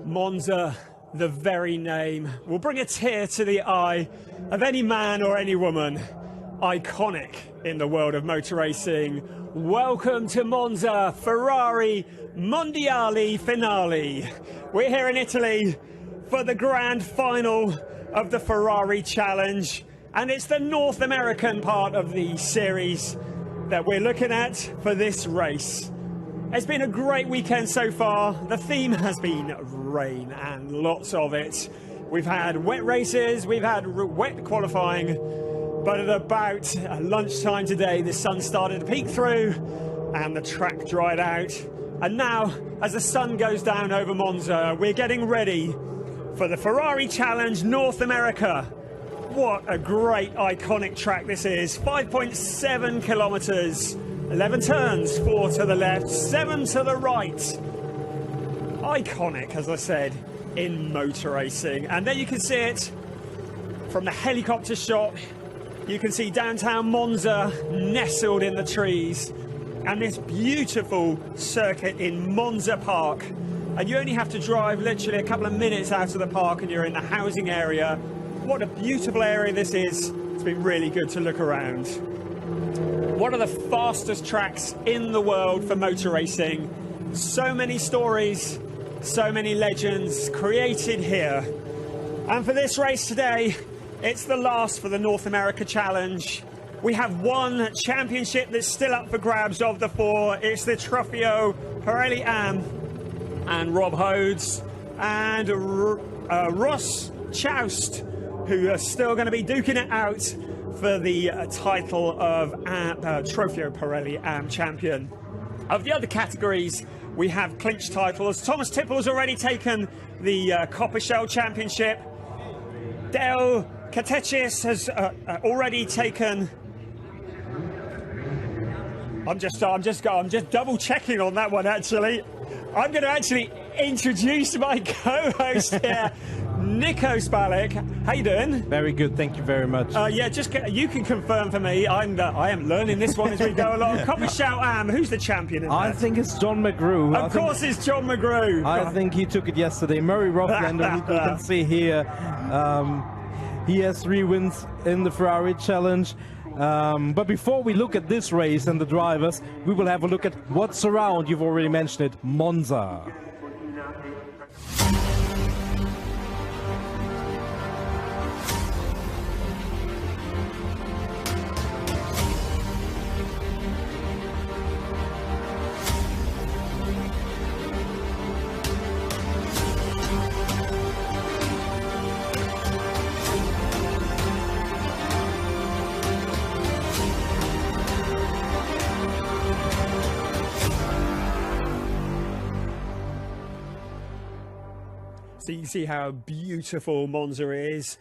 Monza, the very name, will bring a tear to the eye of any man or any woman. Iconic in the world of motor racing. Welcome to Monza, Ferrari Mondiale finale. We're here in Italy for the grand final of the Ferrari Challenge, and it's the North American part of the series that we're looking at for this race. It's been a great weekend so far. The theme has been rain, and lots of it. We've had wet races, we've had wet qualifying, but at about lunchtime today, the sun started to peek through and the track dried out. And now, as the sun goes down over Monza, we're getting ready for the Ferrari Challenge North America. What a great, iconic track this is. 5.7 kilometers. 11 turns, 4 to the left, 7 to the right. Iconic, as I said, in motor racing. And there you can see it from the helicopter shot. You can see downtown Monza nestled in the trees, and this beautiful circuit in Monza Park. And you only have to drive literally a couple of minutes out of the park and you're in the housing area. What a beautiful area this is. It's been really good to look around. One of the fastest tracks in the world for motor racing. So many stories, so many legends created here. And for this race today, it's the last for the North America Challenge. We have one championship that's still up for grabs of the four. It's the Trofeo Pirelli Am, and Rob Hodes and Ross Choust, who are still going to be duking it out for the title of Trofeo Pirelli Am champion. Of the other categories, we have clinched titles. Thomas Tipple has already taken the Copper Shell Championship. Dale Katechis has already taken. I'm just double checking on that one. Actually, I'm going to actually introduce my co-host here. Nico Spalek, how you doing? Very good, thank you very much. Yeah, you can confirm for me. I am learning this one as we go along. Copper Shout Am, who's the champion in that? I think it's John McGrew. Of course it's John McGrew. I think he took it yesterday. Murray Rothland, who you can see here, he has 3 wins in the Ferrari Challenge. But before we look at this race and the drivers, we will have a look at what's around. You've already mentioned it, Monza. So you can see how beautiful Monza is.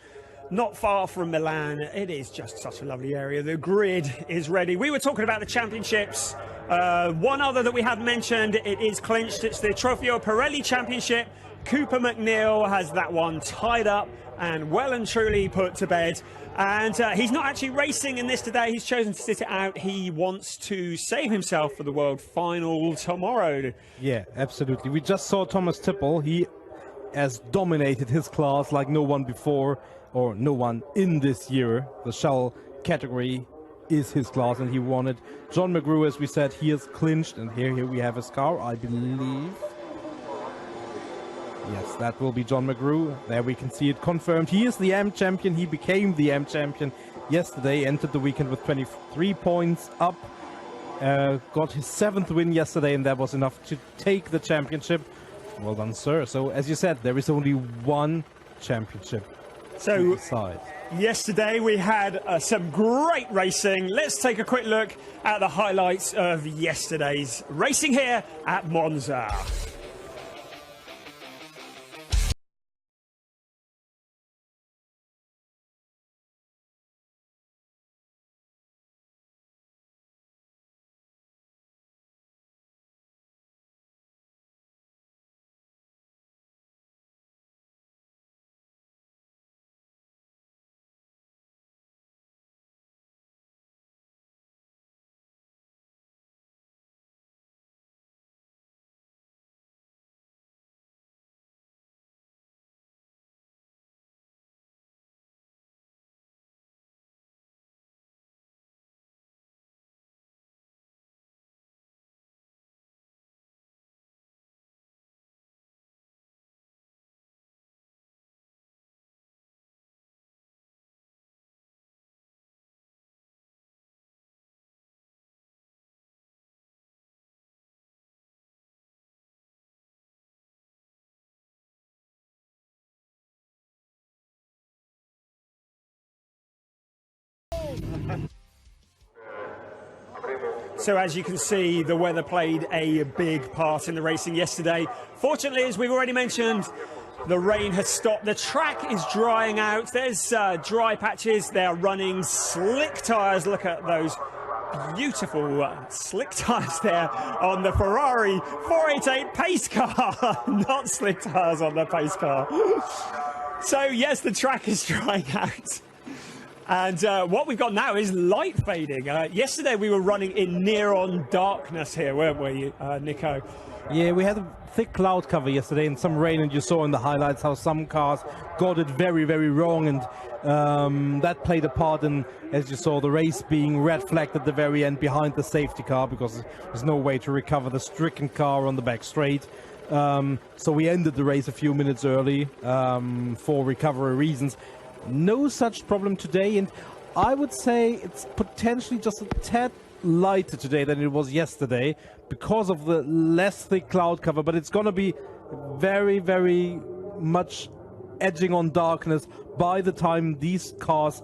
Not far from Milan. It is just such a lovely area. The grid is ready. We were talking about the championships. One other that we have mentioned, it is clinched. It's the Trofeo Pirelli Championship. Cooper McNeil has that one tied up and well and truly put to bed. And he's not actually racing in this today. He's chosen to sit it out. He wants to save himself for the world final tomorrow. Yeah, absolutely. We just saw Thomas Tipple. He has dominated his class like no one before, or no one in this year. The shell category is his class and he won it. John McGrew, as we said, he is clinched, and here we have his car, I believe. Yes, that will be John McGrew. There we can see it confirmed. He is the AM champion. He became the AM champion yesterday, entered the weekend with 23 points up. Got his 7th win yesterday, and that was enough to take the championship. Well done, sir. So, as you said, there is only one championship to decide. Yesterday we had some great racing. Let's take a quick look at the highlights of yesterday's racing here at Monza. So as you can see, the weather played a big part in the racing yesterday. Fortunately, as we've already mentioned, the rain has stopped. The track is drying out. There's dry patches. They're running slick tyres. Look at those beautiful slick tyres there on the Ferrari 488 pace car. Not slick tyres on the pace car. So yes, the track is drying out. And what we've got now is light fading. Yesterday we were running in near-on darkness here, weren't we, Nico? Yeah, we had a thick cloud cover yesterday and some rain, and you saw in the highlights how some cars got it very, very wrong, and that played a part in, as you saw, the race being red flagged at the very end behind the safety car, because there's no way to recover the stricken car on the back straight. So we ended the race a few minutes early for recovery reasons. No such problem today, and I would say it's potentially just a tad lighter today than it was yesterday because of the less thick cloud cover, but it's going to be very, very much edging on darkness by the time these cars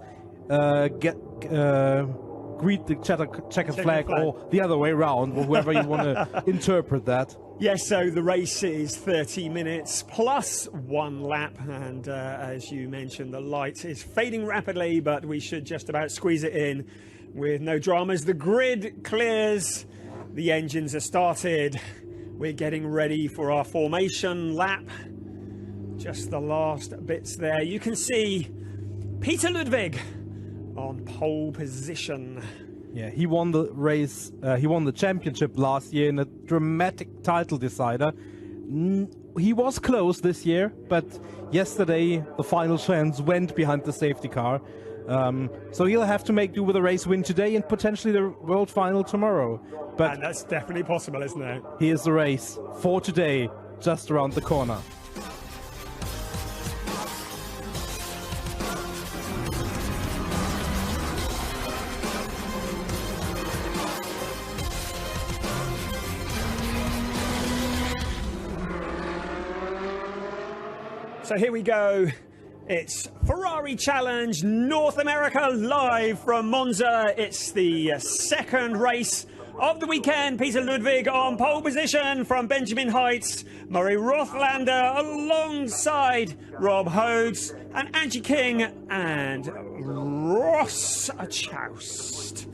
greet the checkered flag, or the other way around, or whoever you want to interpret that. Yes, so the race is 30 minutes plus 1 lap, and as you mentioned, the light is fading rapidly, but we should just about squeeze it in with no dramas. The grid clears, the engines are started, we're getting ready for our formation lap. Just the last bits there. You can see Peter Ludwig on pole position. Yeah, he won the race, he won the championship last year in a dramatic title decider. He was close this year, but yesterday the final chance went behind the safety car. So he'll have to make do with a race win today and potentially the world final tomorrow. But and that's definitely possible, isn't it? Here's the race for today, just around the corner. So here we go. It's Ferrari Challenge North America live from Monza. It's the second race of the weekend. Peter Ludwig on pole position from Benjamin Heights. Murray Rothlander alongside Rob Hodes and Angie King and Ross Choust.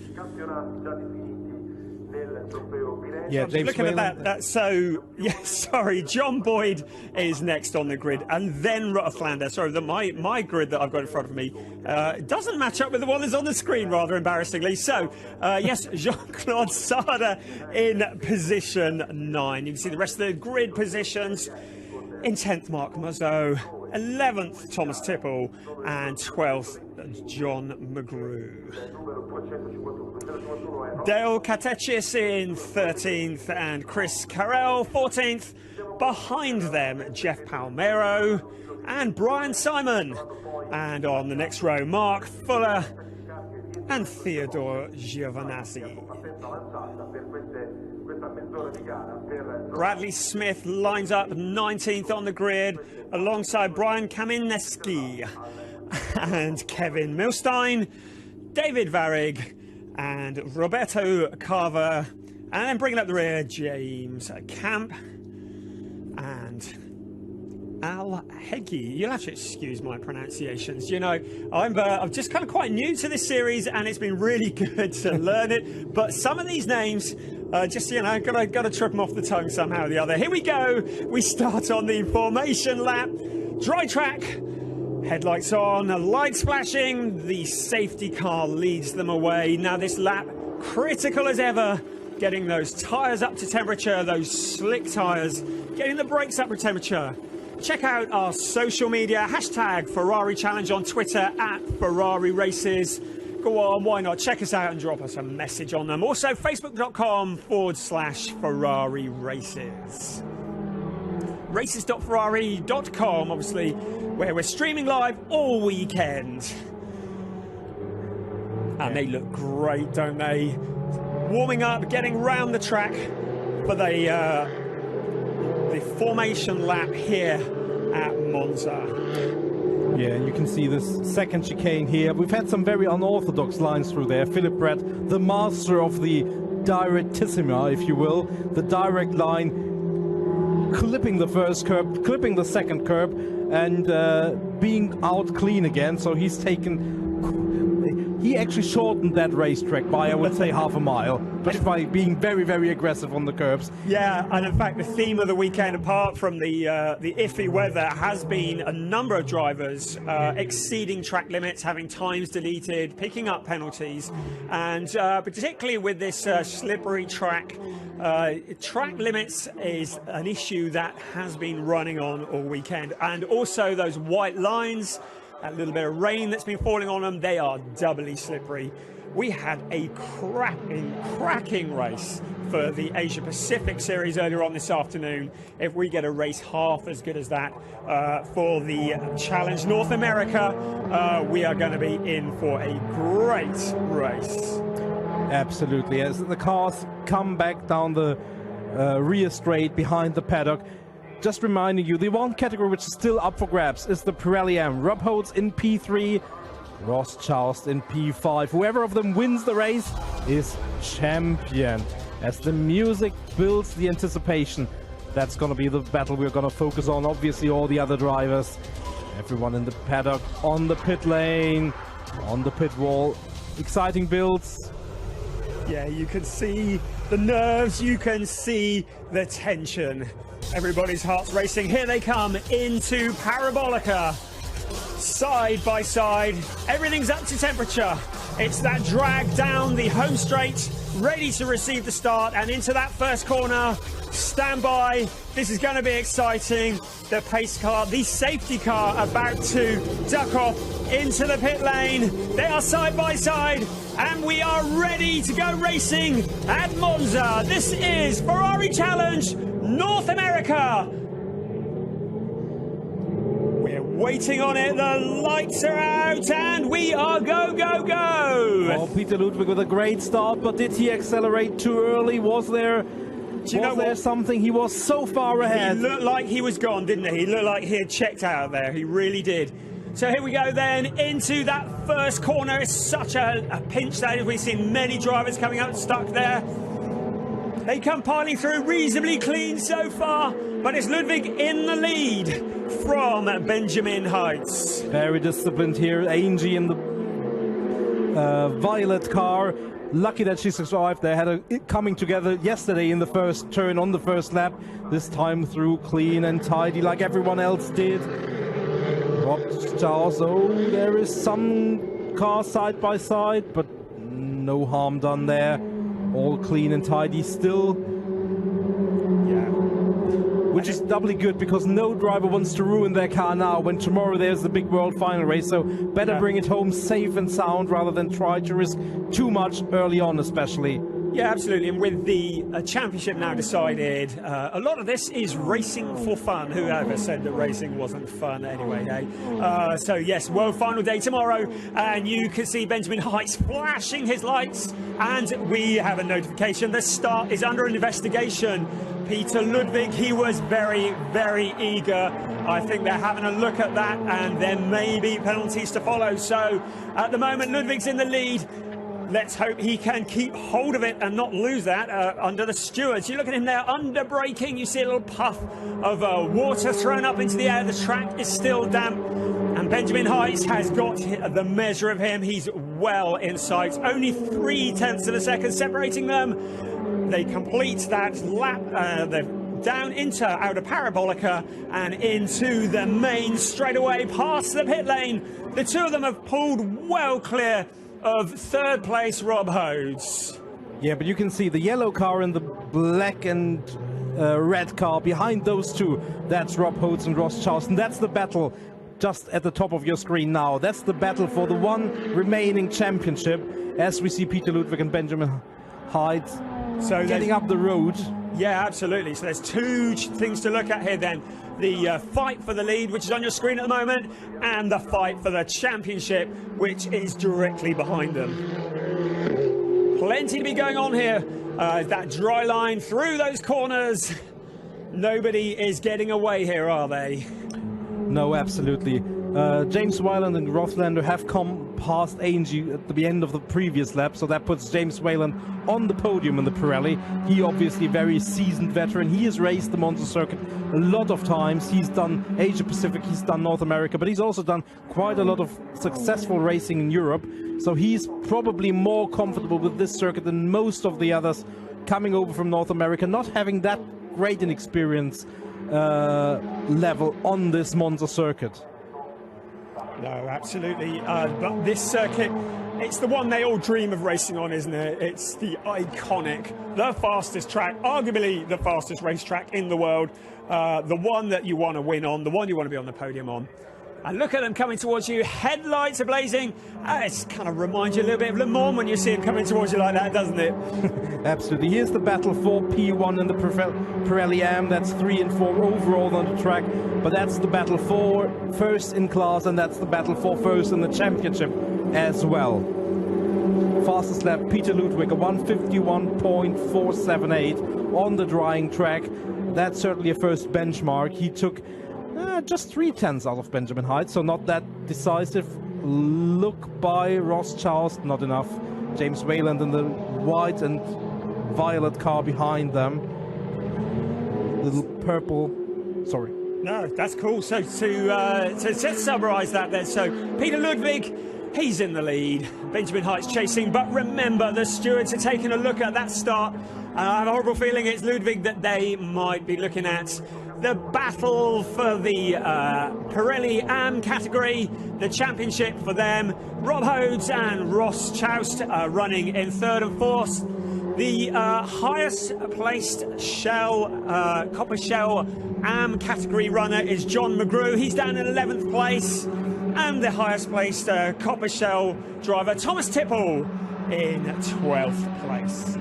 Yeah, James looking at that. So, yeah, sorry, John Boyd is next on the grid, and then Rothlander. Sorry, my grid that I've got in front of me doesn't match up with the one that's on the screen, rather embarrassingly. So, yes, Jean-Claude Sada in position 9. You can see the rest of the grid positions. In 10th, Mark Muzzo. 11th, Thomas Tipple. And 12th, John McGrew. Dale Katechis in 13th and Chris Carell 14th. Behind them, Jeff Palmero and Brian Simon. And on the next row, Mark Fuller and Theodore Giovanazzi. Bradley Smith lines up 19th on the grid alongside Brian Kamineski and Kevin Milstein, David Varig and Roberto Carver, and then bringing up the rear, James Camp and Al Heggie. You'll have to excuse my pronunciations. You know, I'm just kind of quite new to this series, and it's been really good to learn it. But some of these names, just, you know, gotta trip them off the tongue somehow or the other. Here we go. We start on the formation lap. Dry track. Headlights on, lights flashing, the safety car leads them away. Now this lap, critical as ever, getting those tyres up to temperature, those slick tyres, getting the brakes up to temperature. Check out our social media, hashtag Ferrari Challenge on Twitter, @Ferrari Races. Go on, why not? Check us out and drop us a message on them. Also, facebook.com/Ferrari Races. Races.ferrari.com, obviously, where we're streaming live all weekend. And they look great, don't they? Warming up, getting round the track for the formation lap here at Monza. Yeah, you can see this second chicane here. We've had some very unorthodox lines through there. Philip Brett, the master of the directissima, if you will, the direct line, clipping the first curb, clipping the second curb, and being out clean again. So he's taken... He actually shortened that racetrack by, I would say, half a mile, just by being very, very aggressive on the curbs. Yeah, and in fact, the theme of the weekend, apart from the iffy weather, has been a number of drivers exceeding track limits, having times deleted, picking up penalties, and particularly with this slippery track, track limits is an issue that has been running on all weekend, and also those white lines. That little bit of rain that's been falling on them, they are doubly slippery. We had a cracking race for the Asia Pacific Series earlier on this afternoon. If we get a race half as good as that for the Challenge North America, we are going to be in for a great race. Absolutely. As the cars come back down the rear straight behind the paddock, just reminding you, the one category which is still up for grabs is the Pirelli M. Rob Holtz in P3, Ross Charles in P5. Whoever of them wins the race is champion. As the music builds the anticipation, that's going to be the battle we're going to focus on. Obviously, all the other drivers, everyone in the paddock, on the pit lane, on the pit wall. Exciting builds. Yeah, you can see the nerves, you can see the tension. Everybody's hearts racing. Here they come into Parabolica. Side by side, everything's up to temperature. It's that drag down the home straight, ready to receive the start, and into that first corner. Stand by. This is going to be exciting. The pace car, the safety car, about to duck off into the pit lane. They are side by side, and we are ready to go racing at Monza. This is Ferrari Challenge North America. We're waiting on it. The lights are out, and we are go, go, go. Oh, Peter Ludwig with a great start, but did he accelerate too early? Was there something? He was so far ahead. He looked like he was gone, didn't he? He looked like he had checked out there. He really did. So here we go then into that first corner. It's such a pinch that we've seen many drivers coming up stuck there. They come piling through reasonably clean so far, but it's Ludwig in the lead from Benjamin Heights. Very disciplined here. Angie in the violet car. Lucky that she survived. They had it coming together yesterday in the first turn on the first lap. This time through clean and tidy like everyone else did. Rob Charles, oh, there is some cars side by side, but no harm done there. All clean and tidy still. Yeah. Which is doubly good because no driver wants to ruin their car now when tomorrow there's the big world final race. So better bring it home safe and sound rather than try to risk too much early on especially. Yeah, absolutely. And with the championship now decided, a lot of this is racing for fun. Whoever said that racing wasn't fun anyway, eh? So yes, world final day tomorrow, and you can see Benjamin Heights flashing his lights, and we have a notification. The start is under investigation. Peter Ludwig, he was very, very eager. I think they're having a look at that, and there may be penalties to follow. So at the moment, Ludwig's in the lead. Let's hope he can keep hold of it and not lose that under the stewards. You look at him there, under braking. You see a little puff of water thrown up into the air. The track is still damp. And Benjamin Heights has got the measure of him. He's well in sight. Only 0.3 of a second separating them. They complete that lap. Down into outer Parabolica and into the main straightaway past the pit lane. The two of them have pulled well clear of third place Rob Holtz. Yeah, but you can see the yellow car and the black and red car behind those two. That's Rob Holtz and Ross Charleston. That's the battle just at the top of your screen now. That's the battle for the one remaining championship as we see Peter Ludwig and Benjamin Heights getting up the road. Yeah, absolutely. So there's two things to look at here then. The fight for the lead, which is on your screen at the moment, and the fight for the championship, which is directly behind them. Plenty to be going on here. That dry line through those corners. Nobody is getting away here, are they? No, absolutely. James Wayland and Rothlander have come past Angie at the end of the previous lap, so that puts James Wayland on the podium in the Pirelli. He obviously very seasoned veteran. He has raced the Monza circuit a lot of times. He's done Asia Pacific, he's done North America, but he's also done quite a lot of successful racing in Europe. So he's probably more comfortable with this circuit than most of the others coming over from North America, not having that great an experience level on this Monza circuit. No, absolutely. But this circuit, it's the one they all dream of racing on, isn't it? It's the iconic, the fastest track, arguably the fastest racetrack in the world, the one that you want to win on, the one you want to be on the podium on. And look at them coming towards you, headlights are blazing. It kind of reminds you a little bit of Le Mans when you see them coming towards you like that, doesn't it? Absolutely. Here's the battle for P1 in the Pirelli Am. That's 3 and 4 overall on the track. But that's the battle for first in class, and that's the battle for first in the championship as well. Fastest lap, Peter Ludwig, a 151.478 on the drying track. That's certainly a first benchmark. He took just 3/10 out of Benjamin Heights, so not that decisive. Look by Ross Charles, not enough. James Wayland in the white and violet car behind them. Little purple, sorry. No, that's cool. So to summarise that then, so Peter Ludwig, he's in the lead. Benjamin Heights chasing, but remember the stewards are taking a look at that start. I have a horrible feeling it's Ludwig that they might be looking at. The battle for the Pirelli Am category, the championship for them. Rob Hodes and Ross Choust running in 3rd and 4th. The highest placed copper shell Am category runner is John McGrew. He's down in 11th place. And the highest placed copper shell driver, Thomas Tipple, in 12th place.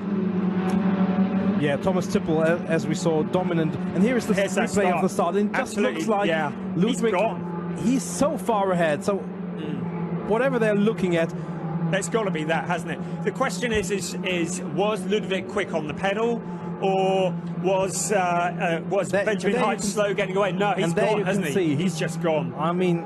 Yeah, Thomas Tipple, as we saw, dominant. And here is the replay of the start. And it just looks like Ludwig, he's so far ahead. So whatever they're looking at, it's got to be that, hasn't it? The question is was Ludwig quick on the pedal, or was Benjamin Heights slow getting away? No, he's gone, hasn't he? He's just gone. I mean,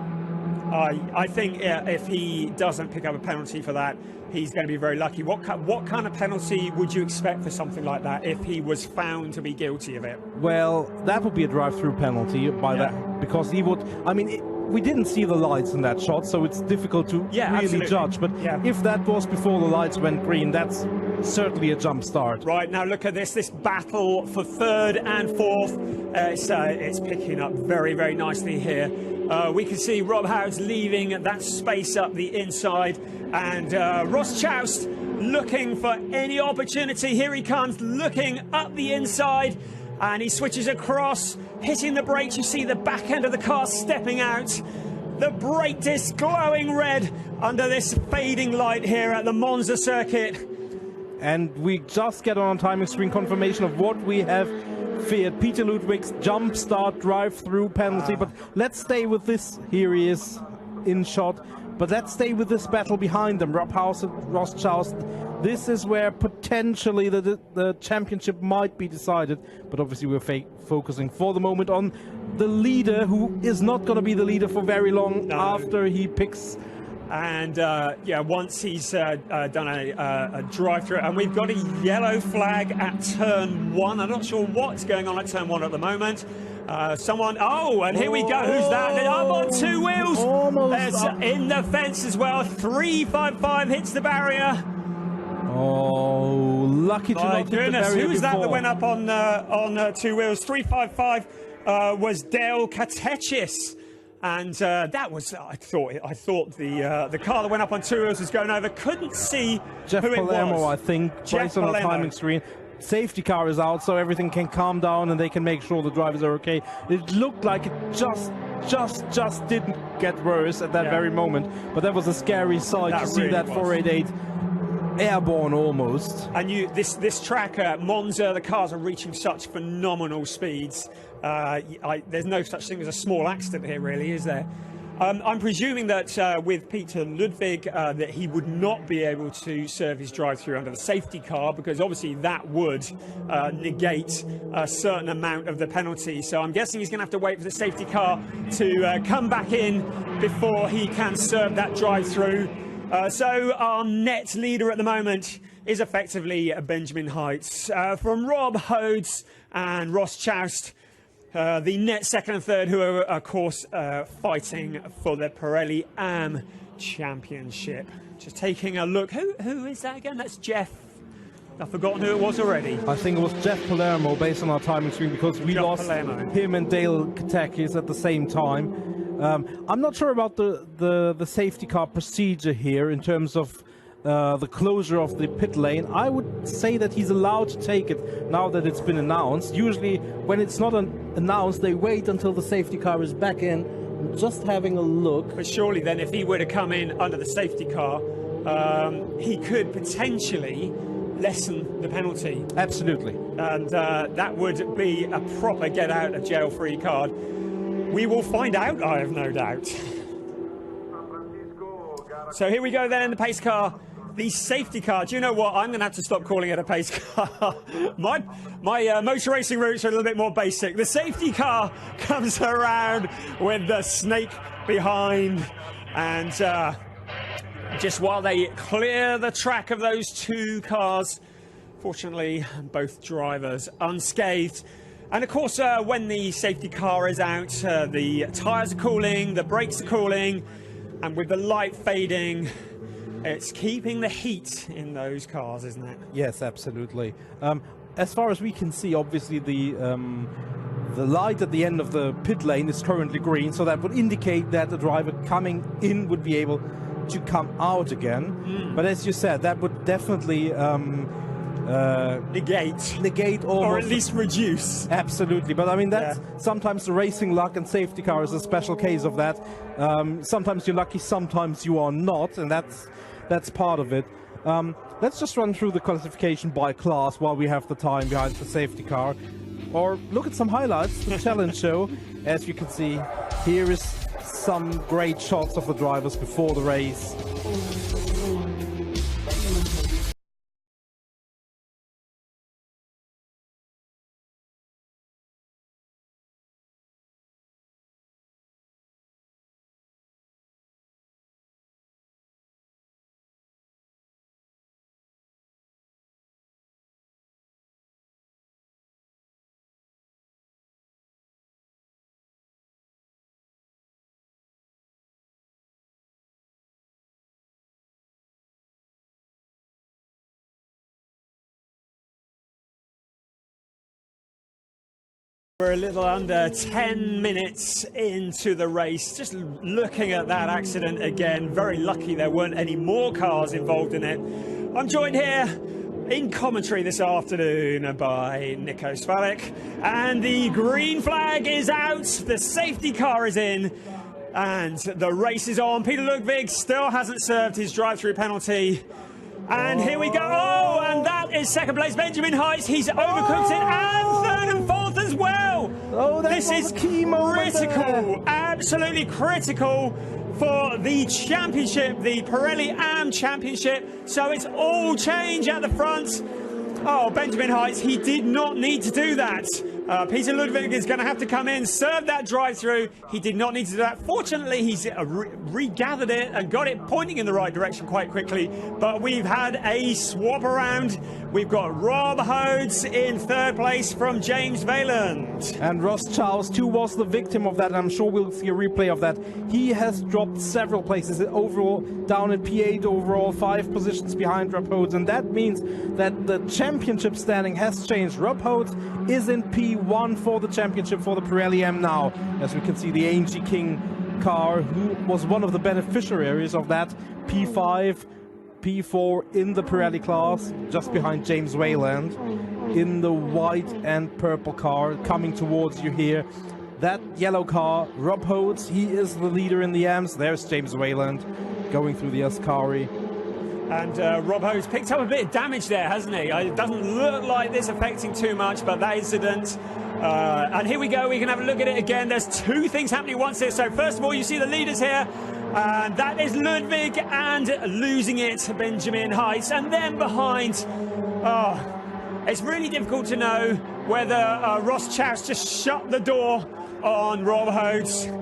I think if he doesn't pick up a penalty for that, he's going to be very lucky. What kind of penalty would you expect for something like that if he was found to be guilty of it? Well, that would be a drive-through penalty that, because he would. I mean, we didn't see the lights in that shot, so it's difficult to really judge. But if that was before the lights went green, that's certainly a jump start. Right, now look at this battle for 3rd and 4th. It's picking up very, very nicely here. We can see Rob Howes leaving that space up the inside, and Ross Choust looking for any opportunity. Here he comes, looking up the inside, and he switches across, hitting the brakes. You see the back end of the car stepping out. The brake disc glowing red under this fading light here at the Monza circuit. And we just get on timing screen confirmation of what we have feared. Peter Ludwig's jump start drive-through penalty. But let's stay with this. Here he is in shot. But let's stay with this battle behind them. Rob House and Ross Charles. This is where potentially the championship might be decided. But obviously we're focusing for the moment on the leader, who is not going to be the leader for very long after he picks. And once he's done a drive-through, and we've got a yellow flag at turn 1. I'm not sure what's going on at turn 1 at the moment. And here we go. Who's that? Up on 2 wheels. There's in the fence as well. 355 hits the barrier. Oh, lucky to not hit the barrier. Who's that went up on 2 wheels? 355 was Dale Katechis. And that was, I thought the car that went up on 2 wheels was going over. Couldn't see Jeff who Palermo, it was. I think, based on the timing screen. Safety car is out, so everything can calm down and they can make sure the drivers are okay. It looked like it just didn't get worse at that very moment. But that was a scary sight to see that 488 airborne almost. And this track at Monza, the cars are reaching such phenomenal speeds. There's no such thing as a small accident here, really, is there? I'm presuming that with Peter Ludwig that he would not be able to serve his drive-through under the safety car, because obviously that would negate a certain amount of the penalty. So I'm guessing he's going to have to wait for the safety car to come back in before he can serve that drive-through. So our net leader at the moment is effectively Benjamin Heights. From Rob Hodes and Ross Choust, the net second and third, who are, of course, fighting for the Pirelli AM Championship. Just taking a look. Who is that again? That's Jeff. I've forgotten who it was already. I think it was Jeff Palermo, based on our timing screen, because we lost him and Dale Katakis at the same time. I'm not sure about the safety car procedure here in terms of the closure of the pit lane. I would say that he's allowed to take it now that it's been announced. Usually when it's not announced, they wait until the safety car is back in. I'm just having a look. But surely then, if he were to come in under the safety car, he could potentially lessen the penalty. Absolutely. And that would be a proper get out of jail free card. We will find out, I have no doubt. So here we go then in the pace car. The safety car. Do you know what? I'm going to have to stop calling it a pace car. my motor racing roots are a little bit more basic. The safety car comes around with the snake behind, and just while they clear the track of those two cars, fortunately, both drivers unscathed. And of course, when the safety car is out, the tyres are cooling, the brakes are cooling, and with the light fading, it's keeping the heat in those cars, isn't it? Yes, absolutely. As far as we can see, obviously the light at the end of the pit lane is currently green, so that would indicate that the driver coming in would be able to come out again. But as you said, that would definitely negate almost, or at least reduce. Absolutely. But I mean, that's sometimes the racing luck, and safety car is a special case of that. Sometimes you're lucky, sometimes you are not, and that's part of it. Let's just run through the classification by class while we have the time behind the safety car, or look at some highlights, the challenge show. As you can see, here is some great shots of the drivers before the race. We're a little under 10 minutes into the race. Just looking at that accident again, very lucky there weren't any more cars involved in it. I'm joined here in commentary this afternoon by Nico Spalek, and the green flag is out, the safety car is in, and the race is on. Peter Ludwig still hasn't served his drive-through penalty. And here we go. Oh, and that is second place, Benjamin Heights. He's overcooked it, and third and fourth as well. Oh, this is critical, absolutely critical for the championship, the Pirelli AM Championship. So it's all change at the front. Oh, Benjamin Heights, he did not need to do that. Peter Ludwig is going to have to come in, serve that drive-through. He did not need to do that. Fortunately, he's regathered it and got it pointing in the right direction quite quickly. But we've had a swap around. We've got Rob Hodes in third place from James Valand. And Ross Choust, who was the victim of that. I'm sure we'll see a replay of that. He has dropped several places overall, down at P8 overall, 5 positions behind Rob Hodes. And that means that the championship standing has changed. Rob Hodes is in P1 for the championship for the Pirelli AM now. As we can see, the AMG King car, who was one of the beneficiaries of that, P5, P4 in the Pirelli class, just behind James Wayland in the white and purple car coming towards you here. That yellow car, Rob Hodes, he is the leader in the AMs. There's James Wayland going through the Ascari. And Rob Hodes picked up a bit of damage there, hasn't he? It doesn't look like this affecting too much, but that incident And here we go, we can have a look at it again. There's two things happening at once here. So first of all, you see the leaders here, and that is Ludwig and losing it, Benjamin Heights. And then behind, it's really difficult to know whether Ross Chouse just shut the door on Rob Hodes.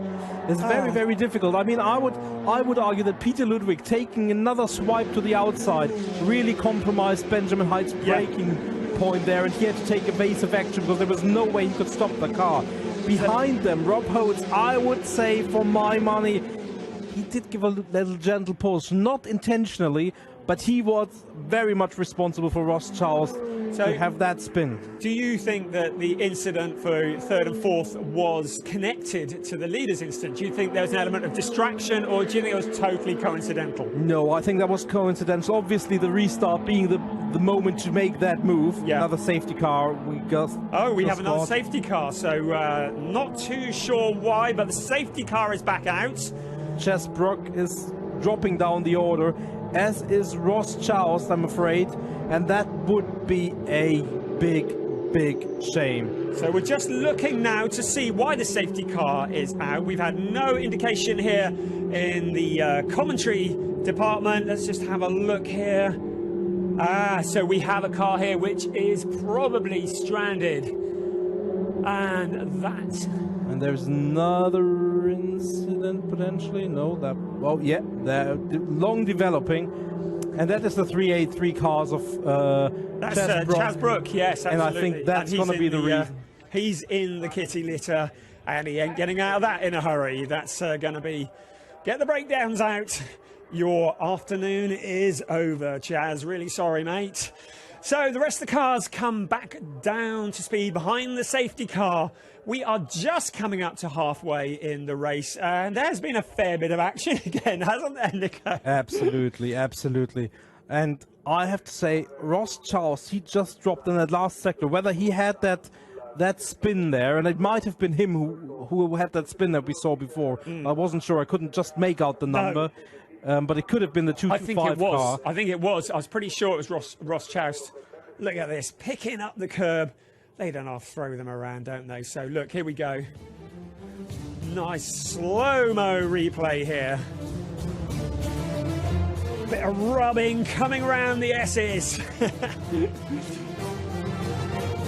It's very, very difficult. I mean, I would argue that Peter Ludwig taking another swipe to the outside really compromised Benjamin Heights' braking point there, and he had to take evasive action because there was no way he could stop the car. Behind them, Rob Hodes, I would say, for my money, he did give a little gentle push, not intentionally, but he was very much responsible for Ross Charles to have that spin. Do you think that the incident for third and fourth was connected to the leaders' incident? Do you think there was an element of distraction, or do you think it was totally coincidental? No, I think that was coincidental. Obviously, the restart being the moment to make that move. Yeah. Another safety car. We have another safety car, so not too sure why, but the safety car is back out. Chess Brook is dropping down the order, as is Ross Chouse, I'm afraid, and that would be a big, big shame. So we're just looking now to see why the safety car is out. We've had no indication here in the commentary department. Let's just have a look here. So we have a car here which is probably stranded, and that... And there's another incident potentially. No, they're long developing, and that is the 383 cars of that's Chaz Brook, yes, absolutely. And I think that's going to be the reason. He's in the kitty litter, and he ain't getting out of that in a hurry. That's going to be get the breakdowns out. Your afternoon is over, Chaz. Really sorry, mate. So the rest of the cars come back down to speed behind the safety car. We are just coming up to halfway in the race, and there's been a fair bit of action again, hasn't there, Nico? Absolutely, absolutely. And I have to say, Ross Charles, he just dropped in that last sector. Whether he had that spin there, and it might have been him who had that spin that we saw before. I wasn't sure. I couldn't just make out the number. But it could have been the 225 car. I think it was. I was pretty sure it was Ross Chouse. Look at this, picking up the curb. They don't have to throw them around, don't they? So look, here we go. Nice slow-mo replay here. Bit of rubbing coming around the S's.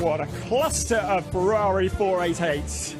What a cluster of Ferrari 488s.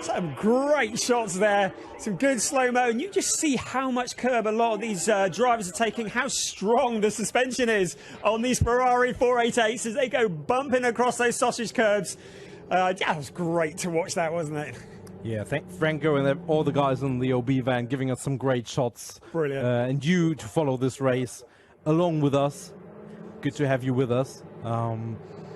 Some great shots there, some good slow-mo, and you just see how much curb a lot of these drivers are taking, how strong the suspension is on these Ferrari 488s as they go bumping across those sausage curbs. It was great to watch that, wasn't it? Yeah, thank Franco and all the guys in the OB van giving us some great shots. Brilliant. And you to follow this race along with us. Good to have you with us.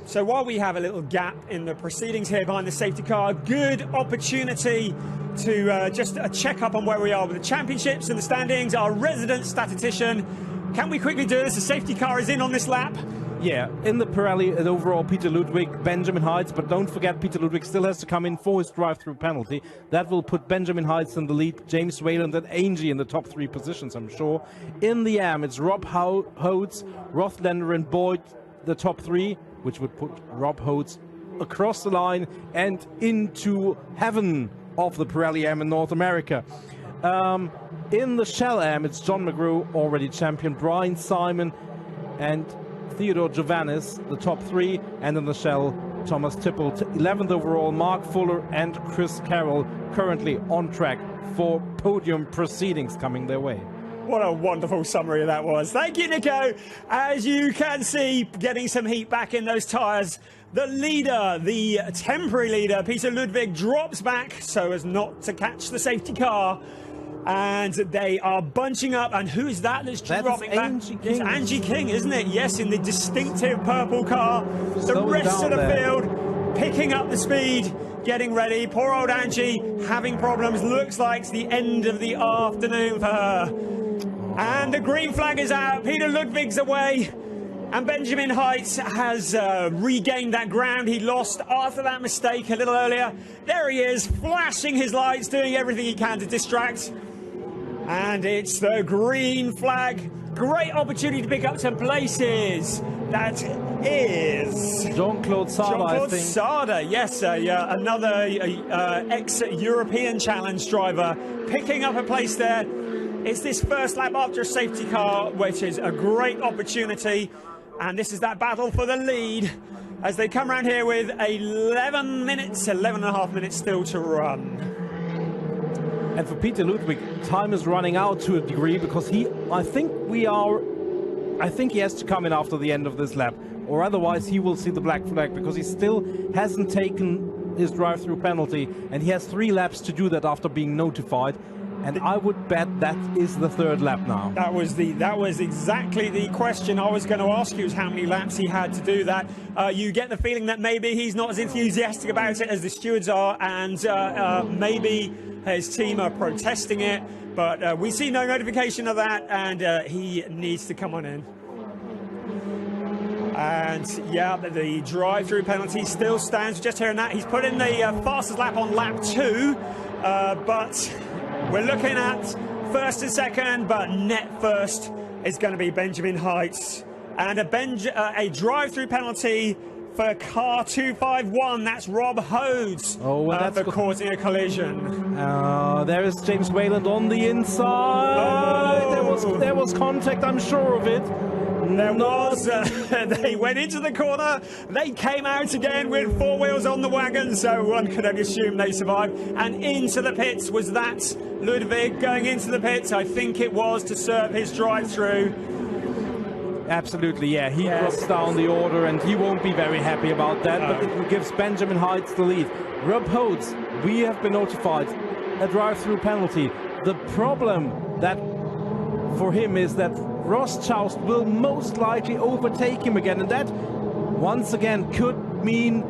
So while we have a little gap in the proceedings here behind the safety car, good opportunity to just check up on where we are with the championships and the standings. Our resident statistician, can we quickly do this? The safety car is in on this lap. Yeah, in the Pirelli and overall Peter Ludwig, Benjamin Heights, but don't forget Peter Ludwig still has to come in for his drive-through penalty. That will put Benjamin Heights in the lead, James Wayland and Angie in the top 3 positions, I'm sure. In the AM, it's Rob Hodes, Rothlander and Boyd, the top 3, which would put Rob Hodes across the line and into heaven of the Pirelli AM in North America. In the Shell AM, it's John McGrew, already champion, Brian Simon and Theodore Giovannis, the top 3, and in the Shell, Thomas Tippel, 11th overall, Mark Fuller and Chris Carroll currently on track for podium proceedings coming their way. What a wonderful summary that was. Thank you, Nico. As you can see, getting some heat back in those tyres. The leader, the temporary leader, Peter Ludwig, drops back so as not to catch the safety car. And they are bunching up. And who is that that's dropping back? It's Angie King, isn't it? Yes, in the distinctive purple car. The rest of the field picking up the speed, getting ready. Poor old Angie having problems. Looks like it's the end of the afternoon for her. And the green flag is out. Peter Ludwig's away. And Benjamin Heights has regained that ground he lost after that mistake a little earlier. There he is, flashing his lights, doing everything he can to distract. And it's the green flag. Great opportunity to pick up some places. That is Jean-Claude Sada, I think. Sada, yes, another ex-European Challenge driver picking up a place there. It's this first lap after a safety car, which is a great opportunity. And this is that battle for the lead as they come around here with 11 and a half minutes still to run. And for Peter Ludwig, time is running out to a degree because I think he has to come in after the end of this lap, or otherwise he will see the black flag because he still hasn't taken his drive-through penalty, and he has 3 laps to do that after being notified. And I would bet that is the 3rd lap now. That was exactly the question I was going to ask you, is how many laps he had to do that. You get the feeling that maybe he's not as enthusiastic about it as the stewards are, and maybe his team are protesting it, but we see no notification of that, and he needs to come on in. And yeah, the drive-through penalty still stands. Just hearing that, he's put in the fastest lap on lap 2, but we're looking at first and second, but net first is going to be Benjamin Heights. And a drive-through penalty for car 251. That's Rob Hodes for causing a collision. There is James Wayland on the inside. There was contact, I'm sure of it. There was. They went into the corner. They came out again with 4 wheels on the wagon, so one could only assume they survived. And into the pits was that Ludwig going into the pits. I think it was to serve his drive-through. Absolutely, yeah. He drops down the order, and he won't be very happy about that. But it gives Benjamin Heights the lead. Rob Hodes, we have been notified a drive-through penalty. The problem that for him is that Ross Choust will most likely overtake him again, and that once again could mean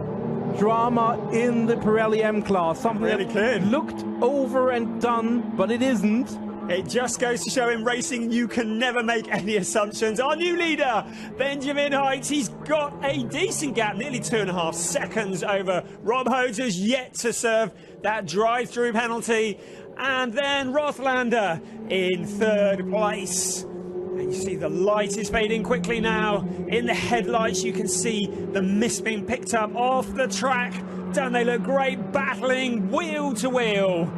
drama in the Pirelli M class. Something that looked over and done, but it isn't. It just goes to show in racing you can never make any assumptions. Our new leader, Benjamin Heights, he's got a decent gap, nearly 2.5 seconds over Rob Hodes, who's yet to serve that drive-through penalty. And then Rothlander in 3rd place. And you see the light is fading quickly now. In the headlights you can see the mist being picked up off the track. Don't they look great, battling wheel to wheel?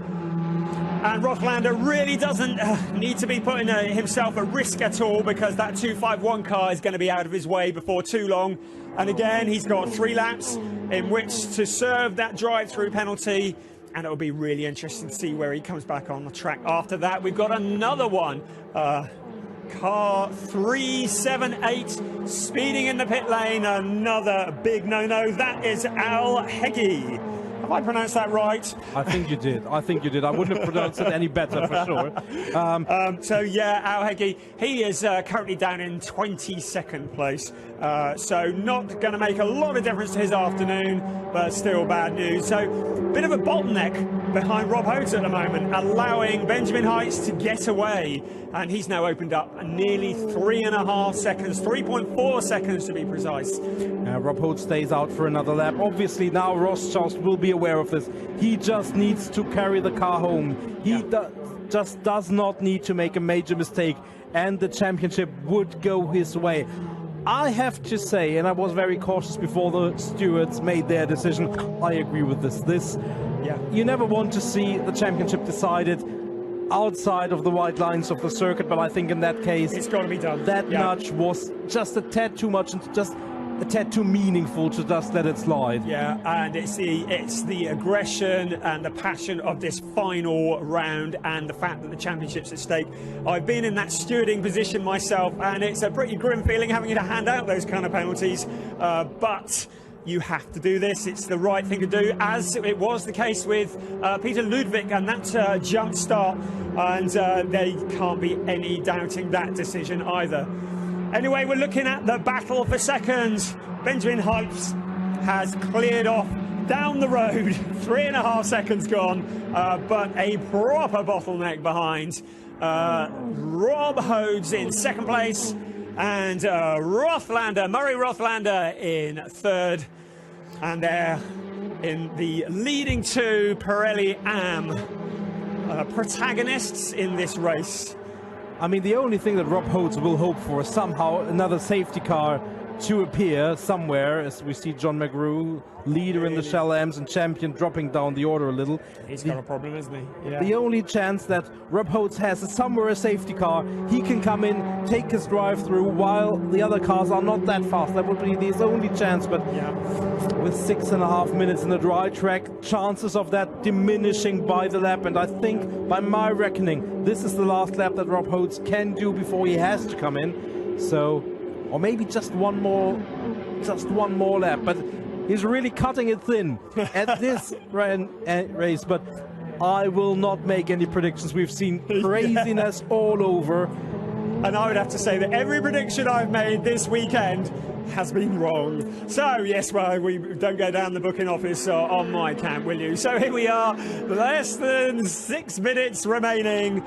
And Rothlander really doesn't need to be putting himself at risk at all, because that 251 car is going to be out of his way before too long. And again, he's got 3 laps in which to serve that drive-through penalty. And it'll be really interesting to see where he comes back on the track after that. We've got another one. Car 378 speeding in the pit lane. Another big no-no. That is Al Heggie. Have I pronounced that right? I think you did. I wouldn't have pronounced it any better, for sure. So yeah, Al Heggie, he is currently down in 22nd place. So not going to make a lot of difference to his afternoon, but still bad news. So bit of a bottleneck behind Rob Hodes at the moment, allowing Benjamin Heights to get away. And he's now opened up nearly 3.5 seconds, 3.4 seconds to be precise. Rob Hodes stays out for another lap. Obviously now Ross Choust will be aware of this. He just needs to carry the car home. He just does not need to make a major mistake, and the championship would go his way. I have to say, and I was very cautious before the stewards made their decision, I agree with this. You never want to see the championship decided outside of the white lines of the circuit, but I think in that case it's got to be done. That nudge was just a tad too much, and just a tad too meaningful to just let it slide. Yeah, and it's the aggression and the passion of this final round, and the fact that the championship's at stake. I've been in that stewarding position myself, and it's a pretty grim feeling having to hand out those kind of penalties. But you have to do this. It's the right thing to do, as it was the case with Peter Ludwig and that jump start, and there can't be any doubting that decision either. Anyway, we're looking at the battle for second. Benjamin Heitz has cleared off down the road, 3.5 seconds gone, but a proper bottleneck behind. Rob Hodes in second place, and Murray Rothlander in third. And there in the leading two Pirelli AM protagonists in this race. I mean, the only thing that Rob Hodes will hope for is somehow another safety car to appear somewhere, as we see John McGrew, leader in the Shell Ams and champion, dropping down the order a little. He's got a problem, isn't he? Yeah. The only chance that Rob Hodes has is somewhere a safety car. He can come in, take his drive through, while the other cars are not that fast. That would be his only chance, but with 6.5 minutes in the dry track, chances of that diminishing by the lap. And I think, by my reckoning, this is the last lap that Rob Hodes can do before he has to come in. So, or maybe just one more lap. But he's really cutting it thin at this race. But I will not make any predictions. We've seen craziness all over. And I would have to say that every prediction I've made this weekend has been wrong. So, yes, well, we don't go down the booking office on my camp, will you? So here we are, less than 6 minutes remaining.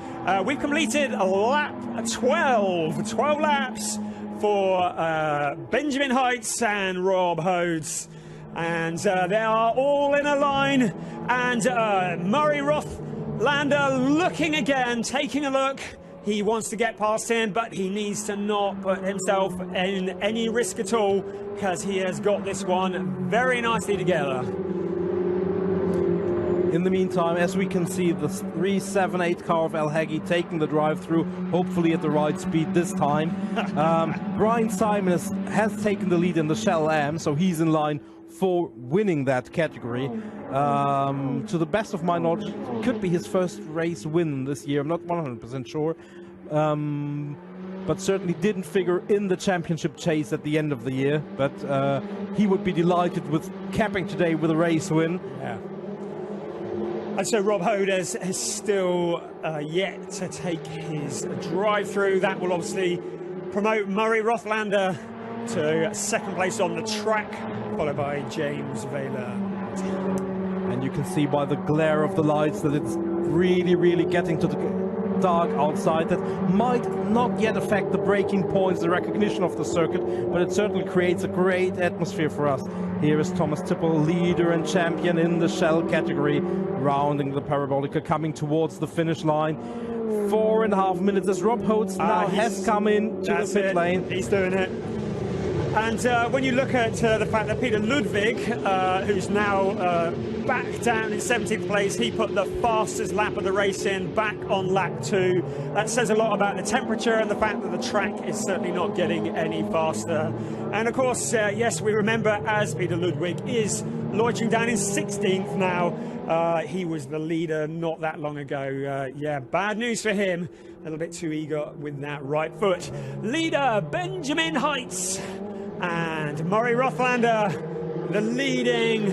We've completed lap 12 laps for Benjamin Heitz and Rob Hodes. And they are all in a line. And Murray Rothlander looking again, taking a look. He wants to get past him, but he needs to not put himself in any risk at all, because he has got this one very nicely together. In the meantime, as we can see, the 378 car of El Haggy taking the drive-through, hopefully at the right speed this time. Brian Simon has taken the lead in the Shell Am, so he's in line for winning that category. To the best of my knowledge, it could be his first race win this year. I'm not 100% sure. But certainly didn't figure in the championship chase at the end of the year. But he would be delighted with capping today with a race win. Yeah. And so Rob Hodes has still yet to take his drive-through. That will obviously promote Murray Rothlander to second place on the track, followed by James Vayler. And you can see by the glare of the lights that it's really, really getting to the dark outside. That might not yet affect the braking points, the recognition of the circuit, but it certainly creates a great atmosphere for us. Here is Thomas Tippel, leader and champion in the Shell category, rounding the Parabolica, coming towards the finish line. 4.5 minutes as Rob Hodes now has come in to the pit lane. He's doing it. And when you look at the fact that Peter Ludwig, who's now back down in 17th place, he put the fastest lap of the race in back on lap 2. That says a lot about the temperature and the fact that the track is certainly not getting any faster. And of course, yes, we remember as Peter Ludwig is loitering down in 16th now. He was the leader not that long ago. Yeah, bad news for him. A little bit too eager with that right foot. Leader Benjamin Heitz and Murray Rothlander, the leading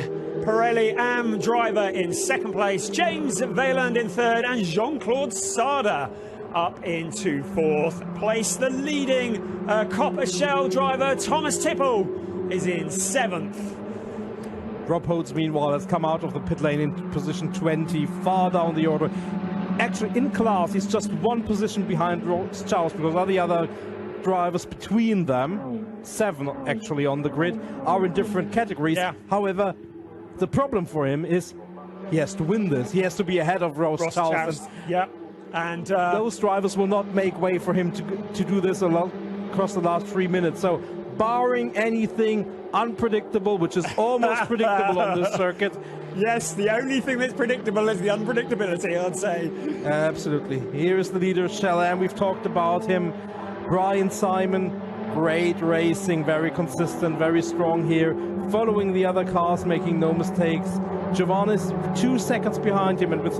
Pirelli AM driver, in second place. James Vayland in third, and Jean-Claude Sada up into fourth place. The leading Copper Shell driver, Thomas Tippel, is in seventh. Rob Hodes, meanwhile, has come out of the pit lane in position 20, far down the order. Actually, in class, he's just one position behind Ross Charles, because all the other drivers between them, 7 actually on the grid, are in different categories. Yeah. However, the problem for him is he has to win this. He has to be ahead of Ross Charles. Yeah. And those drivers will not make way for him to do this across the last 3 minutes. So, barring anything unpredictable, which is almost predictable on this circuit. Yes, the only thing that's predictable is the unpredictability, I'd say. Absolutely. Here is the leader of Shell Am. We've talked about him. Brian Simon Great racing, very consistent, very strong here, following the other cars, making no mistakes. Giovanni's 2 seconds behind him, and with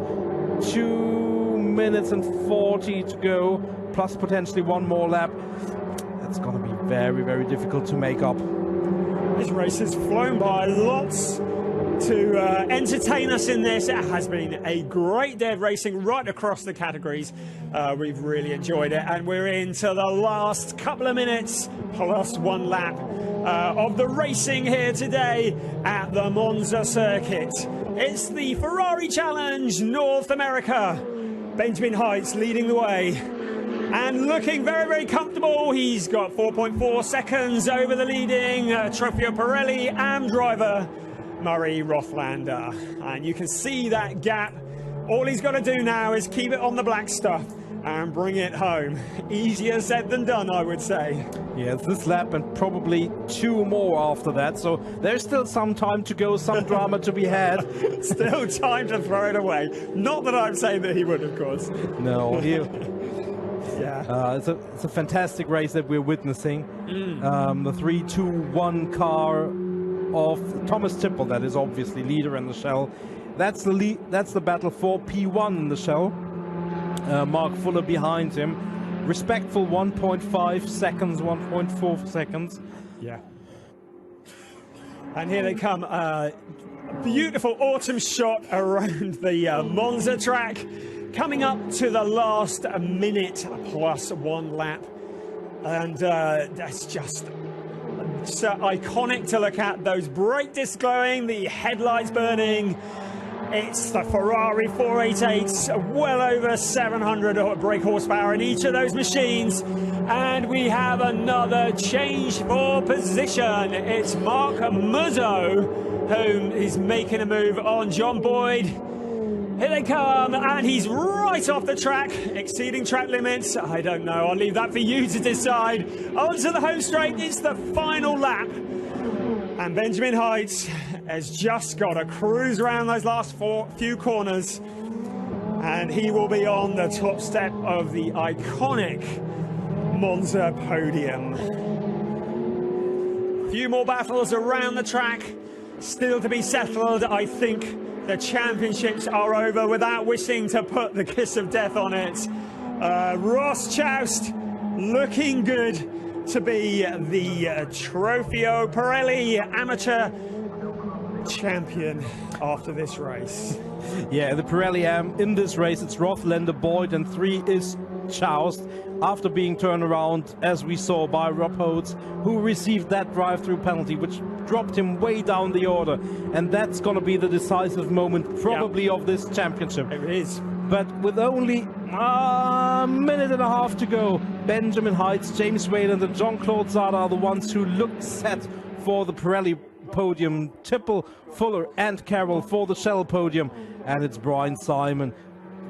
2 minutes and 40 to go, plus potentially one more lap, that's going to be very, very difficult to make up. This race has flown by, lots to entertain us in this. It has been a great day of racing right across the categories. We've really enjoyed it, and we're into the last couple of minutes plus one lap of the racing here today at the Monza circuit. It's the Ferrari Challenge North America. Benjamin Heights leading the way and looking very, very comfortable. He's got 4.4 seconds over the leading Trofeo Pirelli AM driver Murray Rothlander, and you can see that gap. All he's got to do now is keep it on the black stuff and bring it home. Easier said than done, I would say. Yes, this lap and probably 2 more after that, so there's still some time to go, some drama to be had. Still time to throw it away. Not that I'm saying that he would, of course. No, he... Yeah. It's a fantastic race that we're witnessing. The 3-2-1 car of Thomas Tipple, that is obviously leader in the shell. That's the battle for P1 in the shell. Mark Fuller behind him. Respectful 1.5 seconds, 1.4 seconds. Yeah. And here they come. Beautiful autumn shot around the Monza track. Coming up to the last minute plus one lap. And that's just so iconic to look at. Those brake discs glowing, the headlights burning. It's the Ferrari 488s, well over 700 brake horsepower in each of those machines. And we have another change for position. It's Mark Muzzo who is making a move on John Boyd. Here they come, and he's right off the track, exceeding track limits. I don't know, I'll leave that for you to decide. Onto the home straight, it's the final lap. And Benjamin Heights has just got to cruise around those last few corners, and he will be on the top step of the iconic Monza podium. A few more battles around the track, still to be settled. I think the championships are over without wishing to put the kiss of death on it. Ross Choust looking good to be the Trofeo Pirelli amateur champion after this race. Yeah, the Pirelli Am in this race, it's Rothlander, Boyd, and 3 is Choust, after being turned around, as we saw, by Rob Holtz, who received that drive-through penalty, which dropped him way down the order. And that's going to be the decisive moment, probably, of this championship. It is. But with only a minute and a half to go, Benjamin Heights, James Wayland, and Jean-Claude Zada are the ones who look set for the Pirelli podium. Tipple, Fuller, and Carroll for the Shell podium. And it's Brian Simon,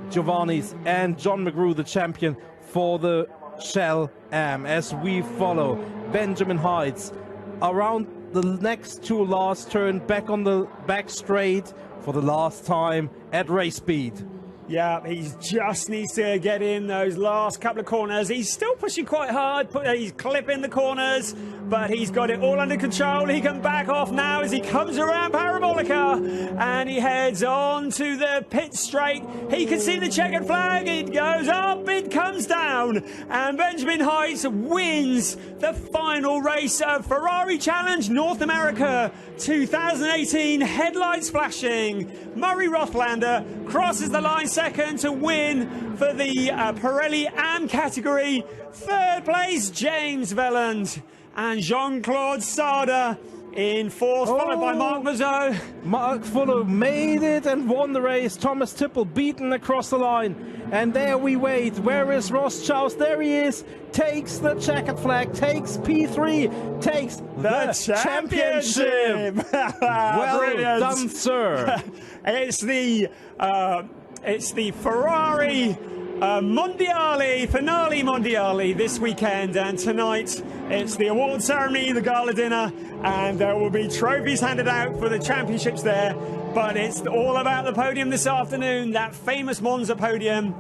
Giovanni's, and John McGrew, the champion for the Shell Am, as we follow Benjamin Heights around the next 2 last turn, back on the back straight for the last time at race speed. Yeah, he just needs to get in those last couple of corners. He's still pushing quite hard. He's clipping the corners, but he's got it all under control. He can back off now as he comes around Parabolica, and he heads on to the pit straight. He can see the checkered flag. It goes up, it comes down, and Benjamin Heights wins the final race of Ferrari Challenge North America 2018. Headlights flashing. Murray Rothlander crosses the line second to win for the Pirelli Am category. Third place, James Velland, and Jean-Claude Sada in fourth, followed by Mark Mazot. Mark Fuller made it and won the race. Thomas Tipple beaten across the line. And there we wait. Where is Ross Choust? There he is. Takes the checkered flag, takes P3, takes the championship. Well Brilliant. done, sir. It's the Ferrari finale Mondiale this weekend, and tonight it's the award ceremony, the gala dinner, and there will be trophies handed out for the championships there. But it's all about the podium this afternoon, that famous Monza podium.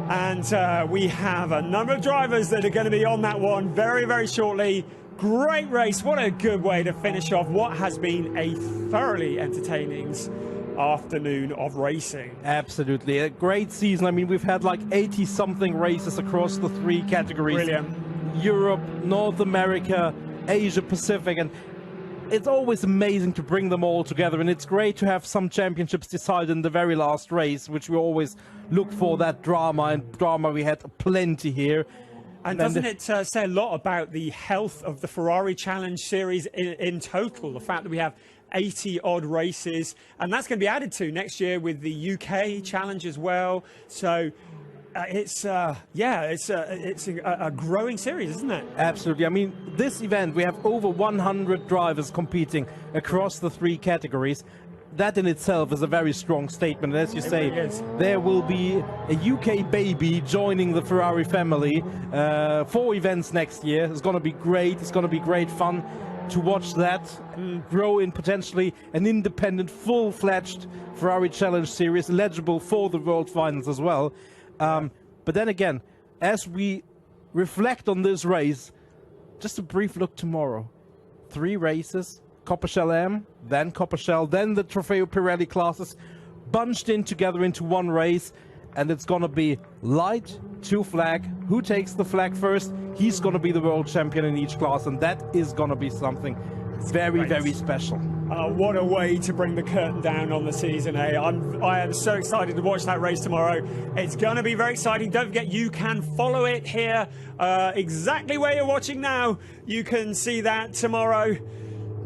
And we have a number of drivers that are going to be on that one very, very shortly. Great race. What a good way to finish off what has been a thoroughly entertaining afternoon of racing. Absolutely. A great season. I mean, we've had like 80-something races across the 3 categories. Brilliant. Europe, North America, Asia Pacific, and it's always amazing to bring them all together, and it's great to have some championships decided in the very last race, which we always look for, that drama, and drama we had plenty here. And doesn't it say a lot about the health of the Ferrari Challenge series in total, the fact that we have 80-odd races, and that's going to be added to next year with the UK Challenge as well. So it's a growing series, isn't it? Absolutely. I mean, this event, we have over 100 drivers competing across the 3 categories. That in itself is a very strong statement. And as you say, there will be a UK baby joining the Ferrari family. 4 events next year. It's going to be great. It's going to be great fun to watch that grow in potentially an independent, full-fledged Ferrari Challenge series, eligible for the World Finals as well. But then again, as we reflect on this race, just a brief look tomorrow. 3 races, Coppa Shell M, then Coppa Shell, then the Trofeo Pirelli classes, bunched in together into one race, and it's gonna be light to flag. Who takes the flag first? He's gonna be the world champion in each class, and that is gonna be something very, very special. What a way to bring the curtain down on the season, eh? I am so excited to watch that race tomorrow. It's going to be very exciting. Don't forget, you can follow it here exactly where you're watching now. You can see that tomorrow